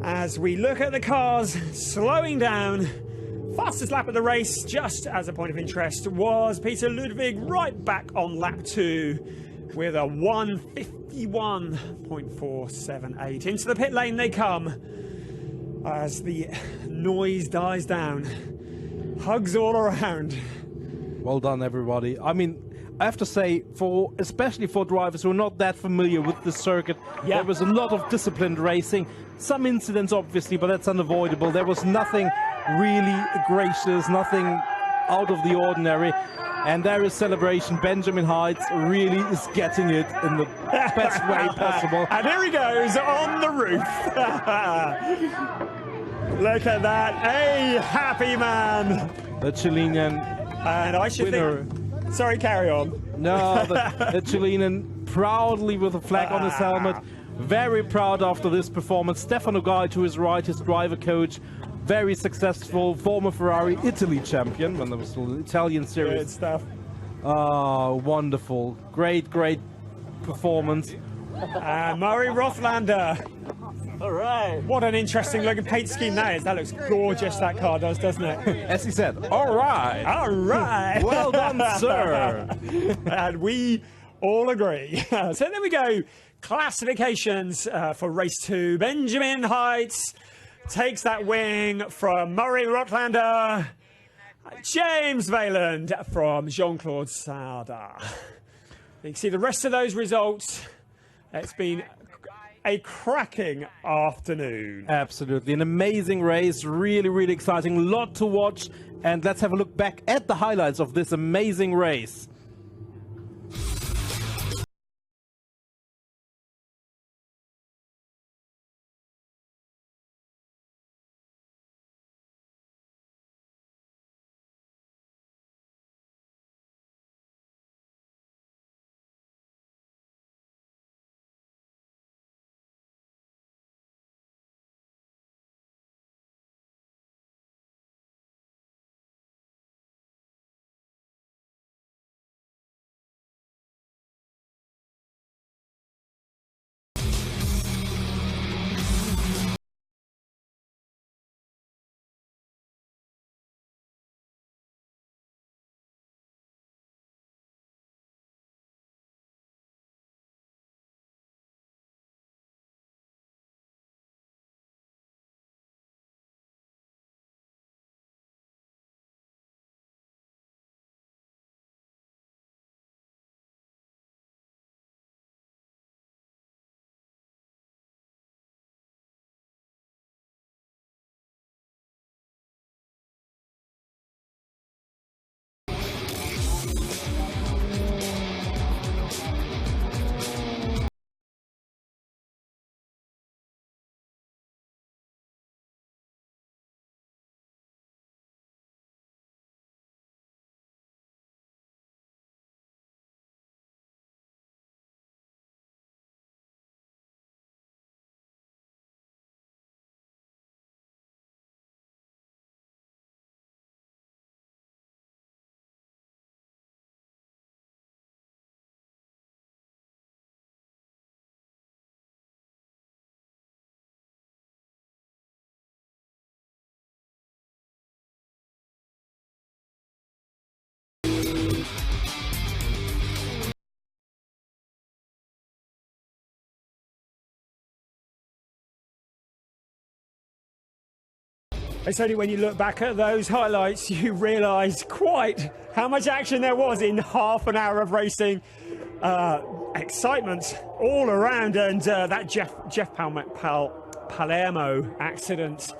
as we look at the cars slowing down. Fastest lap of the race, just as a point of interest, was Peter Ludwig right back on lap 2 with a 1:51.478. Into the pit lane they come as the noise dies down. Hugs all around. Well done, everybody. I mean, I have to say, especially for drivers who are not that familiar with the circuit, there was a lot of disciplined racing. Some incidents, obviously, but that's unavoidable. There was nothing really gracious, nothing out of the ordinary. And there is celebration. Benjamin Heights really is getting it in the best way possible. And here he goes on the roof. Look at that. A happy man. The Chilean And I should winner. Sorry, carry on. No, the Chilean proudly with a flag on his helmet. Very proud after this performance. Stefano Guy to his right, his driver coach. Very successful, former Ferrari Italy champion when there was an Italian series. Good stuff. Oh, wonderful. Great, great performance. Murray Rothlander. All right. What an interesting looking paint scheme that is. That looks gorgeous, that car does, doesn't it? As he said, all right. All right. Well done, sir. And we all agree. So there we go. Classifications for race 2. Benjamin Heights takes that wing from Murray Rothlander. James Valand from Jean-Claude Sauder. You can see the rest of those results. It's been a cracking afternoon. Absolutely. An amazing race. Really, really exciting. A lot to watch. And let's have a look back at the highlights of this amazing race. It's only when you look back at those highlights you realise quite how much action there was in half an hour of racing. Excitement all around, and that Jeff Palermo accident,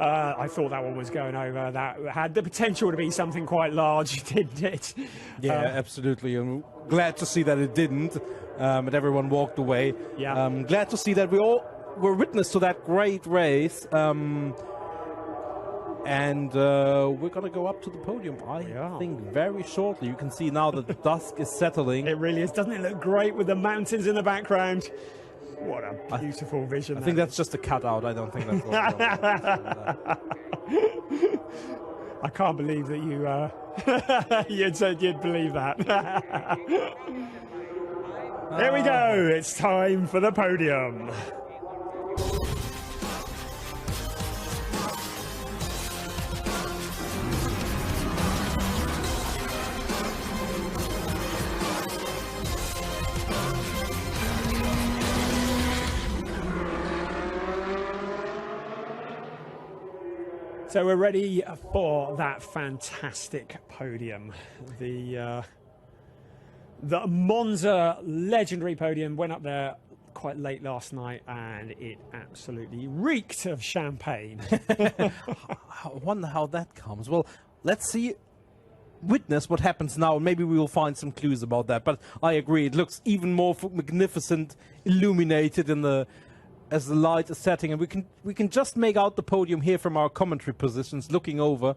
I thought that one was going over. That had the potential to be something quite large, didn't it? Yeah, absolutely. I'm glad to see that it didn't, and everyone walked away. Yeah. Glad to see that we all were witness to that great race. And we're going to go up to the podium, I think, very shortly. You can see now that the dusk is settling. It really is. Doesn't it look great with the mountains in the background? What a beautiful vision. I think that's just a cutout. I don't think that's what I can't believe that you you'd said you'd believe that. Here we go. It's time for the podium. So we're ready for that fantastic podium. The Monza legendary podium went up there quite late last night, and it absolutely reeked of champagne. I wonder how that comes. Well, let's witness what happens now. Maybe we will find some clues about that. But I agree, it looks even more magnificent, illuminated as the light is setting, and we can just make out the podium here from our commentary positions, looking over,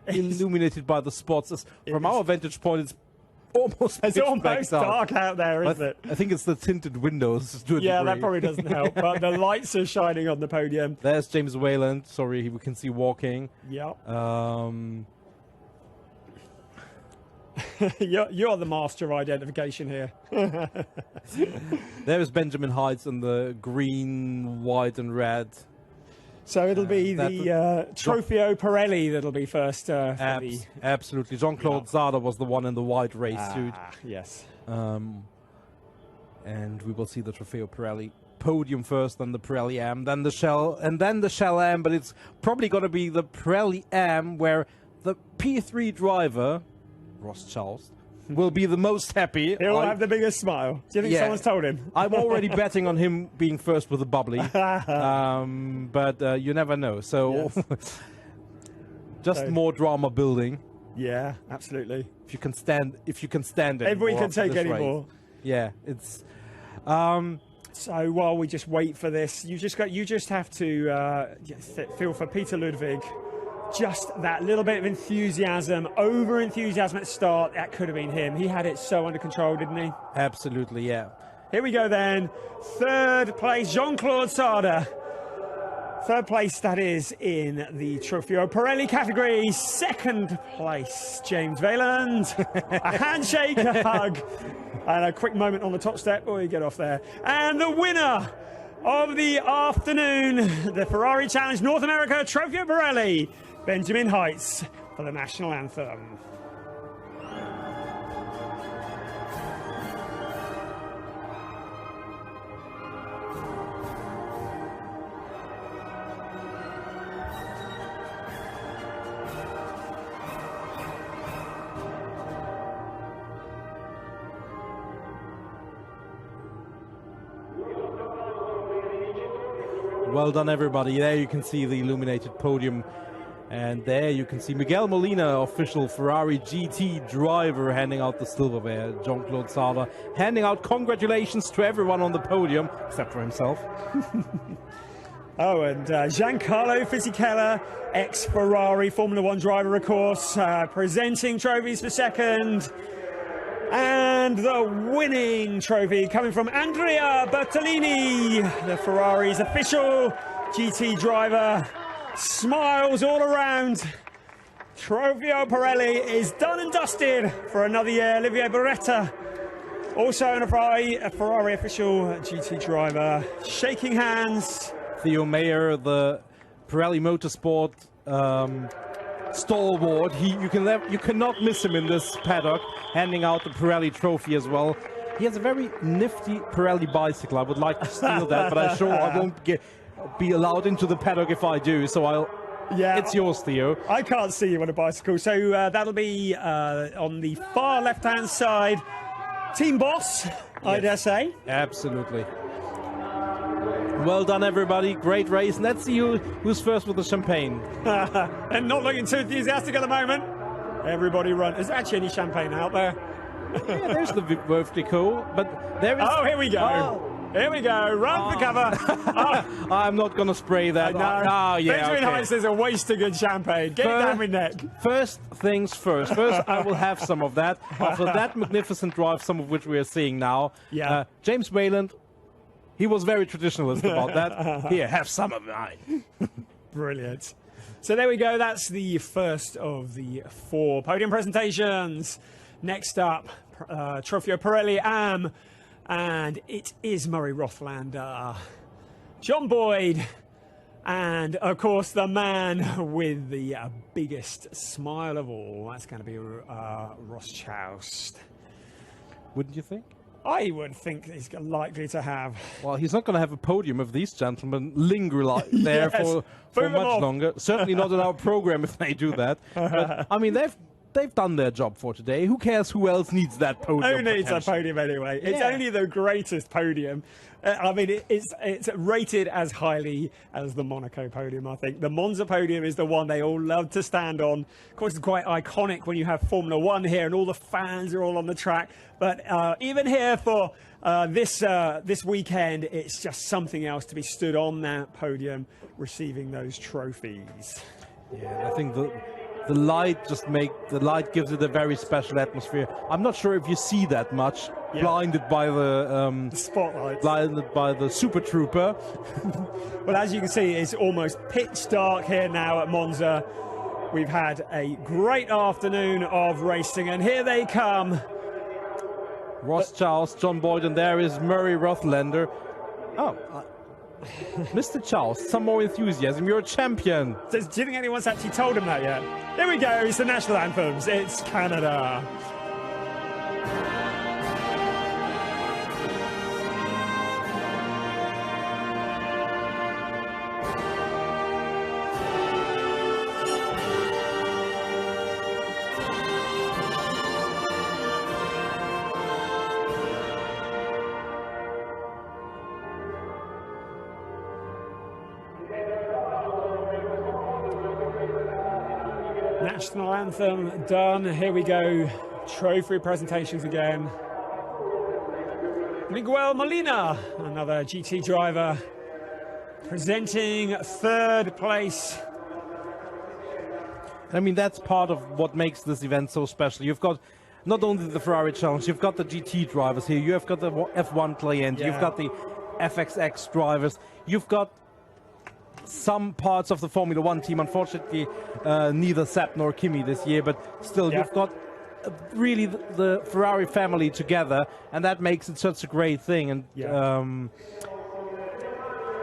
illuminated by the spots. From our vantage point, it's almost dark out there, isn't it? I think it's the tinted windows to a degree. That probably doesn't help. But the lights are shining on the podium. There's James Wayland. Sorry, we can see walking. Yep. You're the master of identification here. There's Benjamin Heights in the green, white, and red. So it'll be the Trofeo Pirelli that'll be first. Absolutely. Jean-Claude Zada was the one in the white race suit. Yes. And we will see the Trofeo Pirelli podium first, then the Pirelli Am, then the Shell, and then the Shell Am. But it's probably going to be the Pirelli Am where the P3 driver, Ross Charles, will be the most happy. He'll have the biggest smile. Do you think someone's told him? I'm already betting on him being first with a bubbly, but you never know. So just more drama building. Yeah, absolutely. If you can stand it. If we can take any more. Yeah, it's. So while we just wait for this, you just have to feel for Peter Ludwig. Just that little bit of enthusiasm, over-enthusiasm at the start, that could have been him. He had it so under control, didn't he? Absolutely, yeah. Here we go then. Third place, Jean-Claude Sada. Third place, that is, in the Trofeo Pirelli category. Second place, James Wayland. A handshake, a hug, and a quick moment on the top step before you get off there. And the winner of the afternoon, the Ferrari Challenge North America Trofeo Pirelli, Benjamin Heights for the national anthem. Well done, everybody. There you can see the illuminated podium. And there you can see Miguel Molina, official Ferrari GT driver, handing out the silverware. Jean-Claude Sada handing out congratulations to everyone on the podium, except for himself. Oh, and Giancarlo Fisichella, ex-Ferrari Formula One driver, of course, presenting trophies for second. And the winning trophy coming from Andrea Bertolini, the Ferrari's official GT driver. Smiles all around. Trofeo Pirelli is done and dusted for another year. Olivier Beretta, also a Ferrari official GT driver, shaking hands. Theo Mayer, the Pirelli Motorsport stalwart. You cannot miss him in this paddock, handing out the Pirelli trophy as well. He has a very nifty Pirelli bicycle. I would like to steal that, but I'm sure I be allowed into the paddock if I do, so it's yours, Theo. I can't see you on a bicycle, so that'll be on the far left-hand side. Team boss, I dare say. Absolutely. Well done, everybody. Great race. Let's see who's first with the champagne. And not looking too enthusiastic at the moment. Everybody run. Is there actually any champagne out there? Yeah, there's the Veuve Clicquot, but there is... Oh, here we go. Oh. Here we go. Run for cover. I'm not going to spray that. No. Benjamin okay. Heiss is a waste of good champagne. Get it down my neck. First things first. First, I will have some of that. After that magnificent drive, some of which we are seeing now. Yeah. James Wayland, he was very traditionalist about that. Here, have some of mine. Brilliant. So there we go. That's the first of the 4 podium presentations. Next up, Trofeo Pirelli Am. And it is Murray Rothlander, John Boyd, and of course the man with the biggest smile of all. That's going to be Ross Choust. Wouldn't you think? I would think he's likely to have. Well, he's not going to have a podium if these gentlemen linger there for much longer. Certainly not in our program if they do that. But, I mean, they've done their job for today. Who cares who else needs that podium? Who needs a podium anyway? It's only the greatest podium. I mean, it's rated as highly as the Monaco podium, I think. The Monza podium is the one they all love to stand on. Of course, it's quite iconic when you have Formula One here and all the fans are all on the track. But even here for this weekend, it's just something else to be stood on that podium receiving those trophies. Yeah, I think the light gives it a very special atmosphere. I'm not sure if you see that much, blinded by the spotlight, blinded by the Super Trooper. Well, as you can see, it's almost pitch dark here now at Monza. We've had a great afternoon of racing, and here they come. Ross Choust, John Boyd, and there is Murray Rothlander. Oh, Mr. Choust, some more enthusiasm. You're a champion. Do you think anyone's actually told him that yet? Here we go. It's the national anthems. It's Canada. National anthem done. Here we go. Trophy presentations again. Miguel Molina, another GT driver, presenting 3rd place. I mean, that's part of what makes this event so special. You've got not only the Ferrari Challenge, you've got the GT drivers here, you have got the F1 client, you've got the FXX drivers, you've got some parts of the Formula One team. Unfortunately, neither Sepp nor Kimi this year, but still, you've got really the Ferrari family together, and that makes it such a great thing. And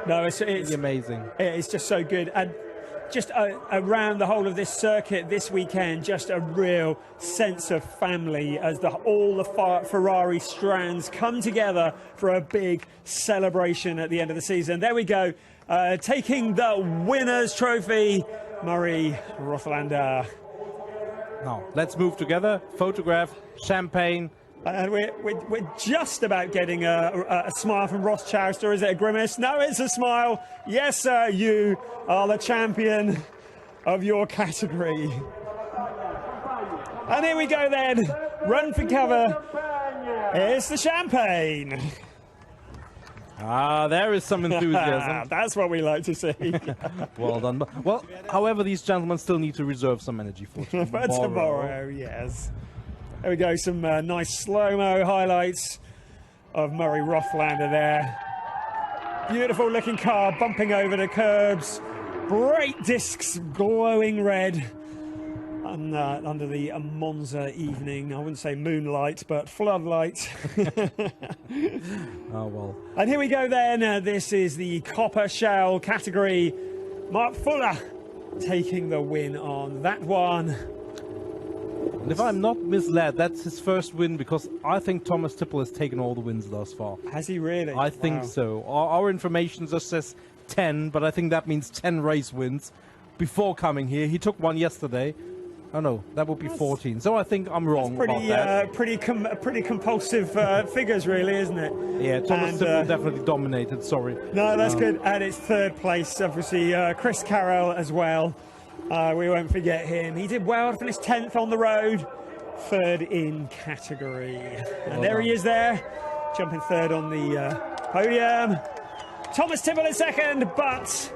no, it's amazing. It's just so good, and just around the whole of this circuit this weekend, just a real sense of family as all the Ferrari strands come together for a big celebration at the end of the season. There we go. Taking the winner's trophy, Murray Rothlander. Now, let's move together. Photograph, champagne. And we're just about getting a smile from Ross Choust, or is it a grimace? No, it's a smile. Yes, sir, you are the champion of your category. And here we go then. Run for cover. It's the champagne. Ah, there is some enthusiasm. That's what we like to see. Well done. Well, however, these gentlemen still need to reserve some energy for tomorrow. Yes. There we go. Some nice slow-mo highlights of Murray Rothlander there. Beautiful looking car bumping over the curbs. Great discs glowing red. Under the Monza evening, I wouldn't say moonlight, but floodlight. Oh, well. And here we go then. This is the Copper Shell category. Mark Fuller taking the win on that one. And if I'm not misled, that's his first win, because I think Thomas Tippel has taken all the wins thus far. Has he really? I think so. Our information just says 10, but I think that means 10 race wins before coming here. He took one yesterday. Oh no, that would be 14. So I think I'm wrong about that. Pretty compulsive figures, really, isn't it? Yeah, Thomas Tippel definitely dominated. Sorry. No, that's good. And it's third place, obviously. Chris Carroll as well. We won't forget him. He did well. Finished 10th on the road, third in category. And there he is there, jumping third on the podium. Thomas Tippel in second, but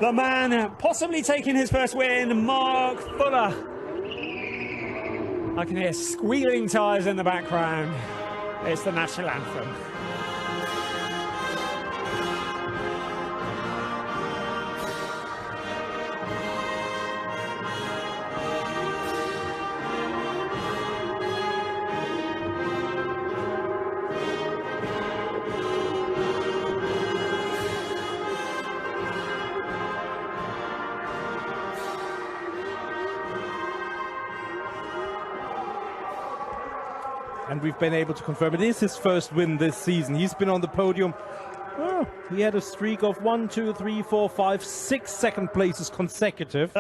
the man possibly taking his first win, Mark Fuller. I can hear squealing tyres in the background. It's the national anthem. And we've been able to confirm it is his first win this season. He's been on the podium. Oh, he had a streak of 1, 2, 3, 4, 5, 6 second places consecutive.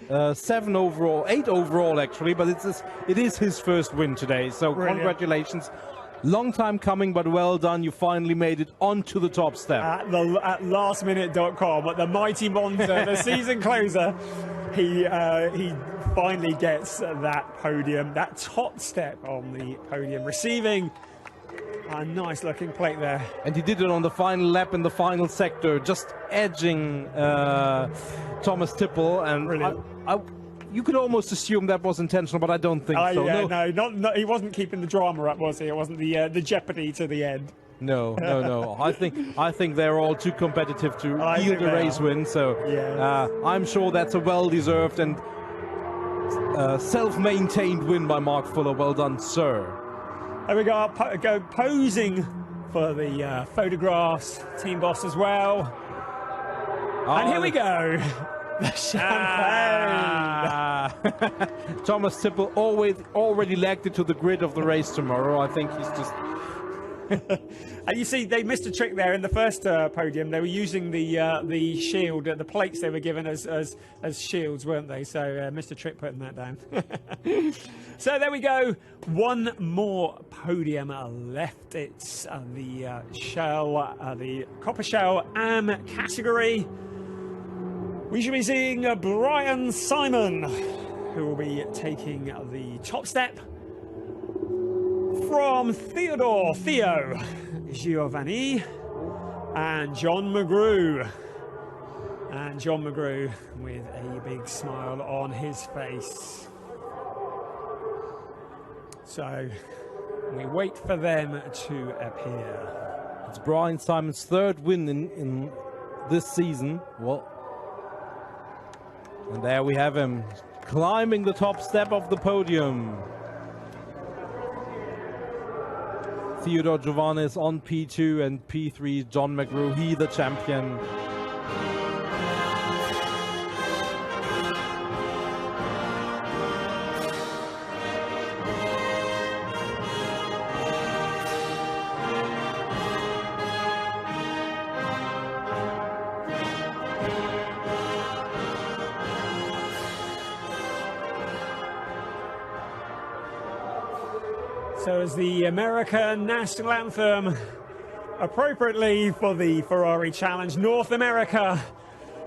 7 overall, 8 overall actually, but it is his first win today. So brilliant. Congratulations. Long time coming, but well done. You finally made it onto the top step. At lastminute.com, at the mighty Monza, the season closer, he finally gets that podium, that top step on the podium, receiving a nice looking plate there. And he did it on the final lap in the final sector, just edging Thomas Tippel. And you could almost assume that was intentional, but I don't think so. Yeah, no, he wasn't keeping the drama up, was he? It wasn't the jeopardy to the end. No. I think they're all too competitive to yield a race win. So I'm sure that's a well-deserved and self-maintained win by Mark Fuller. Well done, sir. There we go. Go posing for the photographs. Team boss as well. And here we go. The champagne. Thomas Tippel already lagged it to the grid of the race tomorrow. I think he's just. And you see, they missed a trick there in the first podium. They were using the shield, the plates they were given as shields, weren't they? So missed a trick putting that down. So there we go. One more podium left. It's the Copper Shell AM category. We should be seeing Brian Simon, who will be taking the top step from Theo Giovanni and John McGrew. And John McGrew with a big smile on his face. So we wait for them to appear. It's Brian Simon's third win in this season. Well, and there we have him climbing the top step of the podium. Theodore Giovanni is on P2 and P3. John McGrew, he the champion. So as the American national anthem, appropriately for the Ferrari Challenge North America,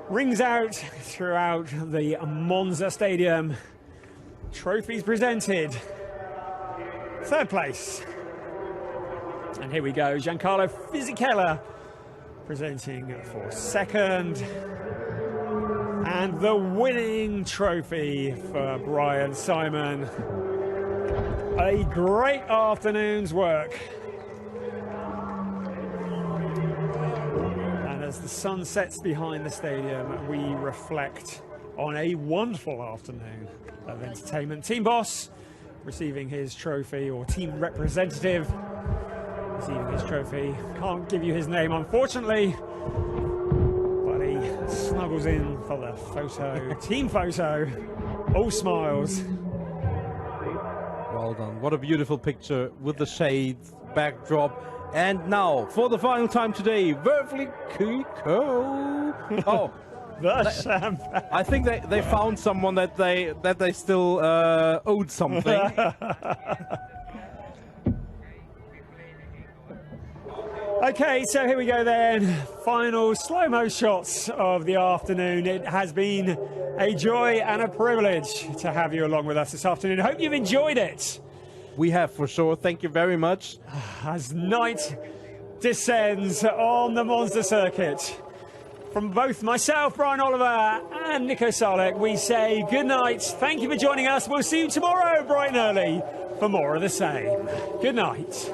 rings out throughout the Monza Stadium. Trophies presented. Third place. And here we go, Giancarlo Fisichella presenting for second. And the winning trophy for Brian Simon. A great afternoon's work. And as the sun sets behind the stadium, we reflect on a wonderful afternoon of entertainment. Team boss receiving his trophy, or team representative receiving his trophy. Can't give you his name, unfortunately, but he snuggles in for the photo, team photo, all smiles. Well done. What a beautiful picture with the shades backdrop. And now, for the final time today, Verfly Kiko. Oh, The champagne. I think they found someone that they still owed something. Okay, so here we go then. Final slow-mo shots of the afternoon. It has been a joy and a privilege to have you along with us this afternoon. Hope you've enjoyed it. We have, for sure. Thank you very much. As night descends on the Monza circuit, from both myself, Brian Oliver, and Nico Salek, we say good night. Thank you for joining us. We'll see you tomorrow bright and early for more of the same. Good night.